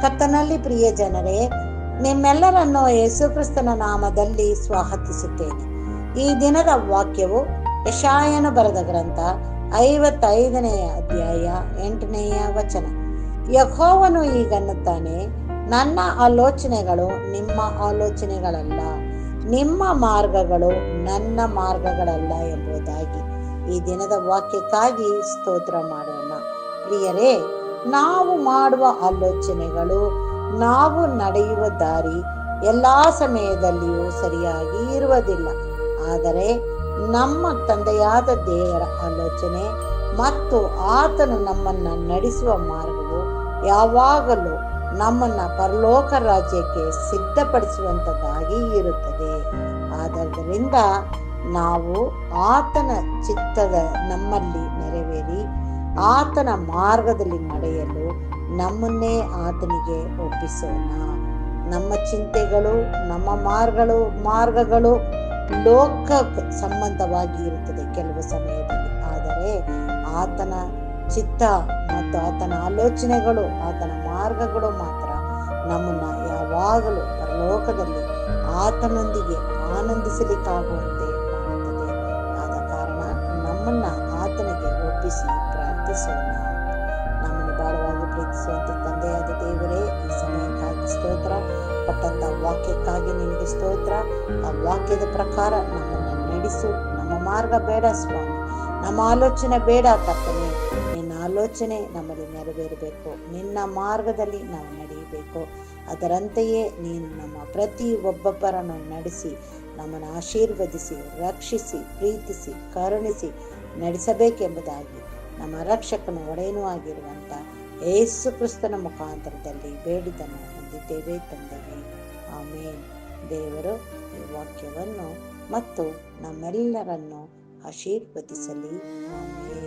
ಕರ್ತನಲ್ಲಿ ಪ್ರಿಯ ಜನರೇ, ನಿಮ್ಮೆಲ್ಲರನ್ನು ಯೇಸುಕ್ರಿಸ್ತನ ನಾಮದಲ್ಲಿ ಸ್ವಾಗತಿಸುತ್ತೇನೆ. ಈ ದಿನದ ವಾಕ್ಯವು ಯೆಶಾಯನು ಬರೆದ ಗ್ರಂಥ 55ನೇ ಅಧ್ಯಾಯ 8ನೆಯ ವಚನ. ಯೆಹೋವನು ಹೀಗನ್ನುತ್ತಾನೆ, ನನ್ನ ಆಲೋಚನೆಗಳು ನಿಮ್ಮ ಆಲೋಚನೆಗಳಲ್ಲ, ನಿಮ್ಮ ಮಾರ್ಗಗಳು ನನ್ನ ಮಾರ್ಗಗಳಲ್ಲ ಎಂಬುದಾಗಿ. ಈ ದಿನದ ವಾಕ್ಯಕ್ಕಾಗಿ ಸ್ತೋತ್ರ ಮಾಡೋಣ. ಪ್ರಿಯರೇ, ನಾವು ಮಾಡುವ ಆಲೋಚನೆಗಳು, ನಾವು ನಡೆಯುವ ದಾರಿ ಎಲ್ಲಾ ಸಮಯದಲ್ಲಿಯೂ ಸರಿಯಾಗಿ ಇರುವುದಿಲ್ಲ. ಆದರೆ ನಮ್ಮ ತಂದೆಯಾದ ದೇವರ ಆಲೋಚನೆ ಮತ್ತು ಆತನು ನಮ್ಮನ್ನು ನಡೆಸುವ ಮಾರ್ಗವು ಯಾವಾಗಲೂ ನಮ್ಮನ್ನು ಪರಲೋಕ ರಾಜ್ಯಕ್ಕೆ ಸಿದ್ಧಪಡಿಸುವಂಥದ್ದಾಗಿ ಇರುತ್ತದೆ. ಆದ್ದರಿಂದ ನಾವು ಆತನ ಚಿತ್ತದ ನಮ್ಮಲ್ಲಿ ನೆರವೇರಿ ಆತನ ಮಾರ್ಗದಲ್ಲಿ ನಡೆಯಲು ನಮ್ಮನ್ನೇ ಆತನಿಗೆ ಒಪ್ಪಿಸೋಣ. ನಮ್ಮ ಚಿಂತೆಗಳು, ನಮ್ಮ ಮಾರ್ಗಗಳು ಲೋಕ ಸಂಬಂಧವಾಗಿ ಇರುತ್ತದೆ ಕೆಲವು ಸಮಯದಲ್ಲಿ. ಆದರೆ ಆತನ ಚಿತ್ತ ಮತ್ತು ಆತನ ಆಲೋಚನೆಗಳು, ಆತನ ಮಾರ್ಗಗಳು ಮಾತ್ರ ನಮ್ಮನ್ನ ಯಾವಾಗಲೂ ಪರಲೋಕದಲ್ಲಿ ಆತನೊಂದಿಗೆ ಆನಂದಿಸಲಿಕ್ಕಾಗುವಂತೆ ಮಾಡುತ್ತದೆ. ಆದ ಕಾರಣ ನಮ್ಮನ್ನ ಆತನಿಗೆ ಒಪ್ಪಿಸಿ ಪ್ರಾರ್ಥಿಸೋಣ. ನಮ್ಮನ್ನು ಬಾಳವಾಗಿ ಪ್ರೀತಿಸುವಂತ ತಂದೆಯಾದ ದೇವರೇ, ಈ ಸಮಯಕ್ಕಾಗಿ ಸ್ತೋತ್ರ. ಕೊಟ್ಟಂತ ವಾಕ್ಯಕ್ಕಾಗಿ ನಿನಗೆ ಸ್ತೋತ್ರ. ಆ ವಾಕ್ಯದ ಪ್ರಕಾರ ನಮ್ಮನ್ನು ನಡೆಸು. ನಮ್ಮ ಮಾರ್ಗ ಬೇಡ ಸ್ವಾಮಿ, ನಮ್ಮ ಆಲೋಚನೆ ಬೇಡ ಕರ್ತನೇ. ನಿನ್ನ ಆಲೋಚನೆ ನಮ್ಮಲ್ಲಿ ನೆರವೇರಬೇಕು. ನಿನ್ನ ಮಾರ್ಗದಲ್ಲಿ ನಾವು ನಡೆಯಬೇಕು. ಅದರಂತೆಯೇ ನೀನು ನಮ್ಮ ಪ್ರತಿ ಒಬ್ಬೊಬ್ಬರನ್ನು ನಡೆಸಿ ನಮ್ಮನ್ನು ಆಶೀರ್ವದಿಸಿ, ರಕ್ಷಿಸಿ, ಪ್ರೀತಿಸಿ, ಕರುಣಿಸಿ ನಡೆಸಬೇಕೆಂಬುದಾಗಿ ನಮ್ಮ ರಕ್ಷಕನು ಒಡೆಯನೂ ಆಗಿರುವಂಥ ಯೇಸು ಕ್ರಿಸ್ತನ ಮುಖಾಂತರದಲ್ಲಿ ಬೇಡಿದನ್ನು ಹೊಂದಿದ್ದೇವೆ ತಂದೆಯೇ. ಆಮೇನ್. ದೇವರು ಈ ವಾಕ್ಯವನ್ನು ಮತ್ತು ನಮ್ಮೆಲ್ಲರನ್ನು ಆಶೀರ್ವದಿಸಲಿ. ಆಮೇನ್.